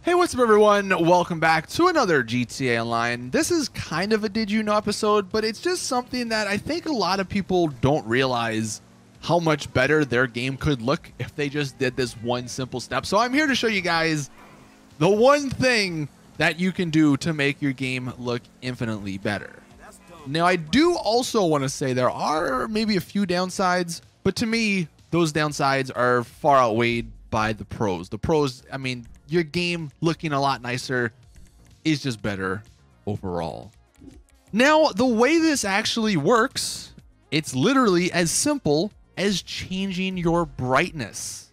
Hey, what's up everyone? Welcome back to another GTA Online. This is kind of a Did You Know episode, but it's just something that I think a lot of people don't realize how much better their game could look if they just did this one simple step. So I'm here to show you guys the one thing that you can do to make your game look infinitely better. Now, I do also want to say there are maybe a few downsides, but to me, those downsides are far outweighed by the pros. The pros, I mean, your game looking a lot nicer is just better overall. Now, the way this actually works, it's literally as simple as changing your brightness.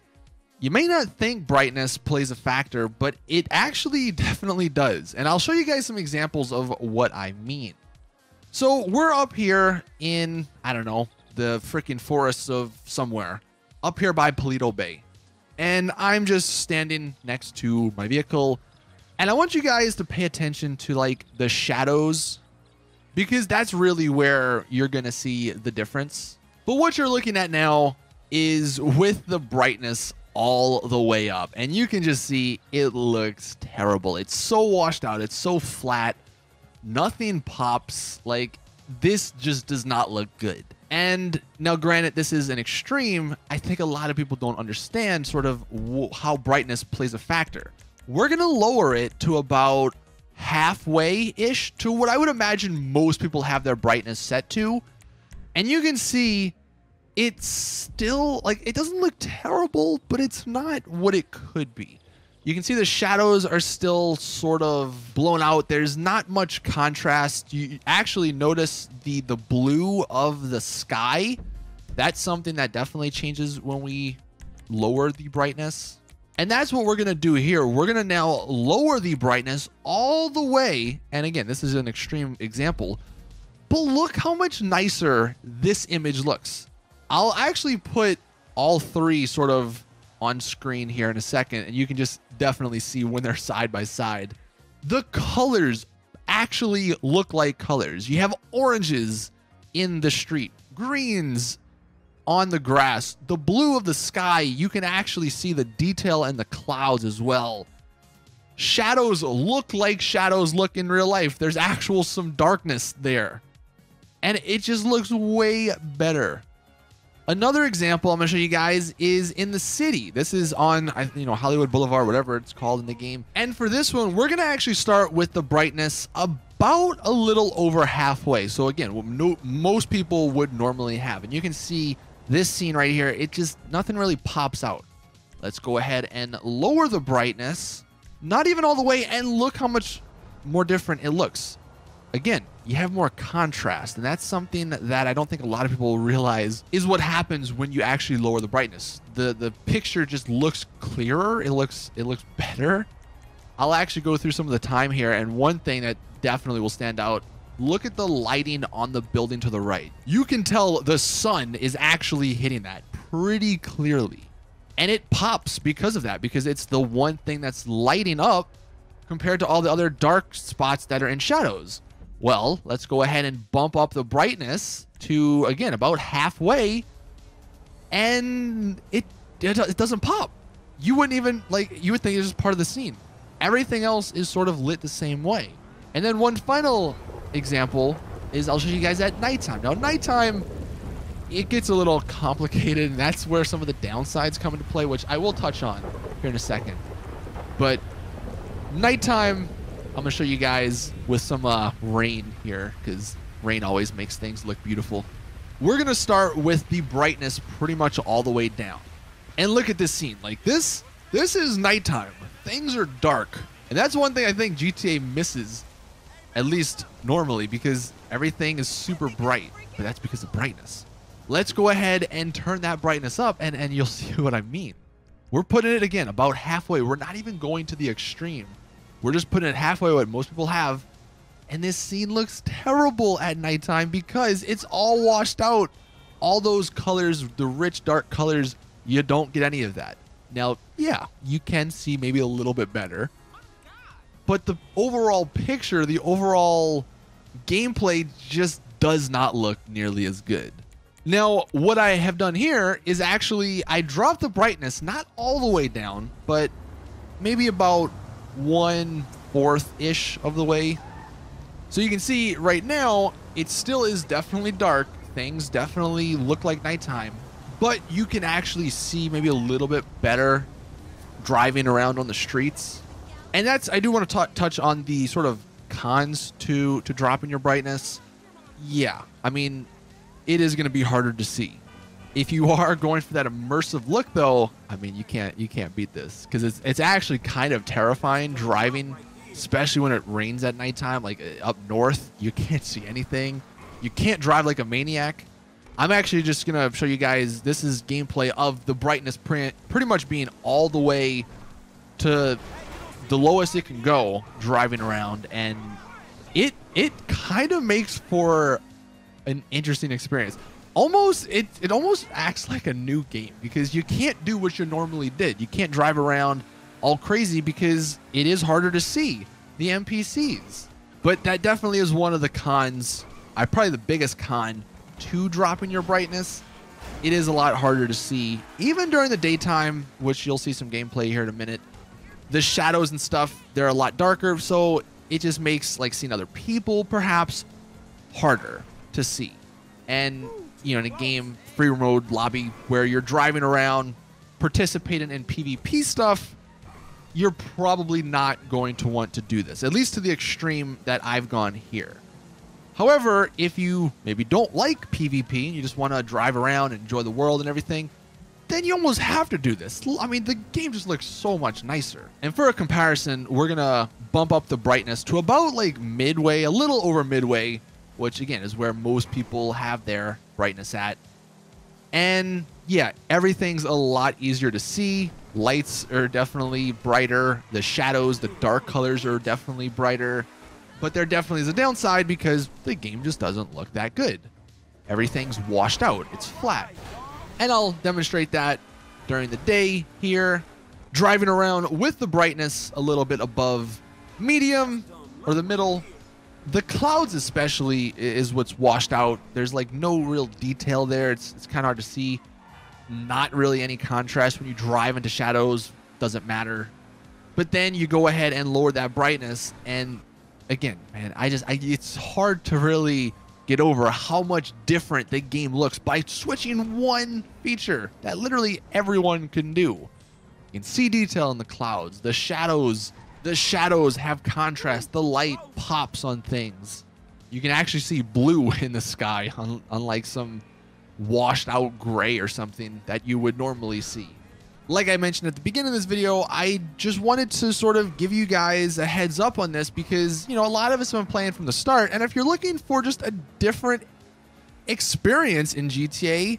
You may not think brightness plays a factor, but it actually definitely does. And I'll show you guys some examples of what I mean. So we're up here in, I don't know, the freaking forests of somewhere, up here by Paleto Bay. And I'm just standing next to my vehicle. And I want you guys to pay attention to like the shadows, because that's really where you're going to see the difference. But what you're looking at now is with the brightness all the way up. And you can just see it looks terrible. It's so washed out. It's so flat. Nothing pops. Like, this just does not look good. And now, granted, this is an extreme. I think a lot of people don't understand sort of how brightness plays a factor. We're going to lower it to about halfway-ish to what I would imagine most people have their brightness set to. And you can see it's still, like, it doesn't look terrible, but it's not what it could be. You can see the shadows are still sort of blown out. There's not much contrast. You actually notice the blue of the sky. That's something that definitely changes when we lower the brightness. And that's what we're going to do here. We're going to now lower the brightness all the way. And again, this is an extreme example, but look how much nicer this image looks. I'll actually put all three sort of on screen here in a second, and you can just definitely see when they're side by side. The colors actually look like colors. You have oranges in the street, greens on the grass, the blue of the sky. You can actually see the detail in the clouds as well. Shadows look like shadows look in real life. There's actual some darkness there, and it just looks way better. Another example I'm going to show you guys is in the city. This is on, Hollywood Boulevard, whatever it's called in the game. And for this one, we're going to actually start with the brightness about a little over halfway. So again, what most people would normally have. And you can see this scene right here. It just, nothing really pops out. Let's go ahead and lower the brightness. Not even all the way. And look how much more different it looks. Again, you have more contrast, and that's something that I don't think a lot of people realize is what happens when you actually lower the brightness. The picture just looks clearer. It looks better. I'll actually go through some of the time here, and one thing that definitely will stand out, look at the lighting on the building to the right. You can tell the sun is actually hitting that pretty clearly, and it pops because of that, because it's the one thing that's lighting up compared to all the other dark spots that are in shadows. Well, let's go ahead and bump up the brightness to, again, about halfway, and it doesn't pop. You wouldn't even, you would think it's just part of the scene. Everything else is sort of lit the same way. And then one final example is I'll show you guys at nighttime. Now, nighttime, it gets a little complicated, and that's where some of the downsides come into play, which I will touch on here in a second. But nighttime, I'm going to show you guys with some rain here, because rain always makes things look beautiful. We're going to start with the brightness pretty much all the way down. And look at this scene. Like, this is nighttime. Things are dark. And that's one thing I think GTA misses, at least normally, because everything is super bright. But that's because of brightness. Let's go ahead and turn that brightness up, and you'll see what I mean. We're putting it, again, about halfway. We're not even going to the extreme. We're just putting it halfway what most people have. And this scene looks terrible at nighttime because it's all washed out. All those colors, the rich, dark colors, you don't get any of that. Now, yeah, you can see maybe a little bit better. But the overall picture, the overall gameplay just does not look nearly as good. Now, what I have done here is actually I dropped the brightness, not all the way down, but maybe about 1/4-ish of the way. So you can see right now, it still is definitely dark. Things definitely look like nighttime, but you can actually see maybe a little bit better driving around on the streets. And that's, I do want to touch on the sort of cons to dropping your brightness. Yeah, I mean, it is going to be harder to see. If you are going for that immersive look, though, I mean, you can't beat this, because it's actually kind of terrifying driving, especially when it rains at nighttime. Like up north, you can't see anything. You can't drive like a maniac. I'm actually just gonna show you guys. This is gameplay of the brightness pretty much being all the way to the lowest it can go driving around, and it kind of makes for an interesting experience. It almost acts like a new game, because you can't do what you normally did. You can't drive around all crazy because it is harder to see the NPCs. But that definitely is one of the cons, probably the biggest con to dropping your brightness. It is a lot harder to see even during the daytime, which you'll see some gameplay here in a minute. The shadows and stuff, they're a lot darker, so it just makes like seeing other people perhaps harder to see. And you know, in a game free mode lobby where you're driving around participating in PvP stuff, you're probably not going to want to do this, at least to the extreme that I've gone here. However, if you maybe don't like PvP and you just want to drive around and enjoy the world and everything, then you almost have to do this. I mean, the game just looks so much nicer. And for a comparison, we're going to bump up the brightness to about like midway, a little over midway, which again is where most people have their brightness at. And yeah, everything's a lot easier to see. Lights are definitely brighter. The shadows, the dark colors are definitely brighter. But there definitely is a downside, because the game just doesn't look that good. Everything's washed out. It's flat. And I'll demonstrate that during the day here, driving around with the brightness a little bit above medium or the middle. The clouds especially is what's washed out. There's like no real detail there. It's kind of hard to see. Not really any contrast when you drive into shadows. Doesn't matter. But then you go ahead and lower that brightness, and again, man, it's hard to really get over how much different the game looks by switching one feature that literally everyone can do. You can see detail in the clouds, the shadows. The shadows have contrast. The light pops on things. You can actually see blue in the sky, unlike some washed out gray or something that you would normally see. Like I mentioned at the beginning of this video, I just wanted to sort of give you guys a heads up on this, because, you know, a lot of us have been playing from the start, and if you're looking for just a different experience in GTA,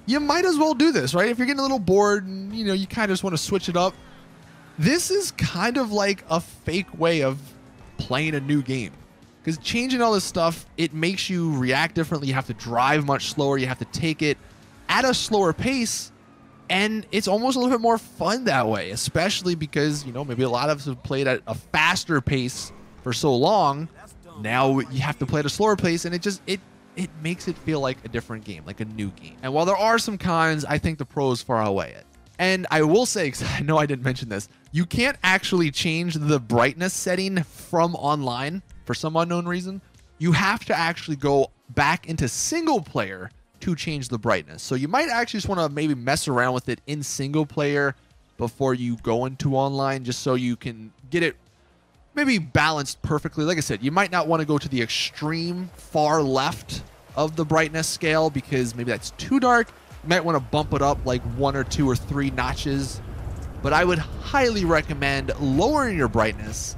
you might as well do this, right? If you're getting a little bored and, you know, you kind of just want to switch it up, this is kind of like a fake way of playing a new game, because changing all this stuff, it makes you react differently. You have to drive much slower. You have to take it at a slower pace, and it's almost a little bit more fun that way, especially because, you know, maybe a lot of us have played at a faster pace for so long. Now you have to play at a slower pace, and it makes it feel like a different game, like a new game. And while there are some cons, I think the pros far outweigh it. And I will say, because I know I didn't mention this, you can't actually change the brightness setting from online for some unknown reason. You have to actually go back into single player to change the brightness. So you might actually just want to maybe mess around with it in single player before you go into online, just so you can get it maybe balanced perfectly. Like I said, you might not want to go to the extreme far left of the brightness scale, because maybe that's too dark. You might want to bump it up like 1 or 2 or 3 notches, but I would highly recommend lowering your brightness,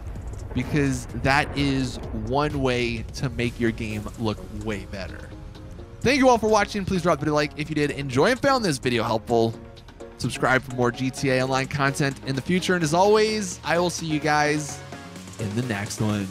because that is one way to make your game look way better. Thank you all for watching. Please drop the video a like if you did enjoy and found this video helpful. Subscribe for more GTA Online content in the future, and as always, I will see you guys in the next one.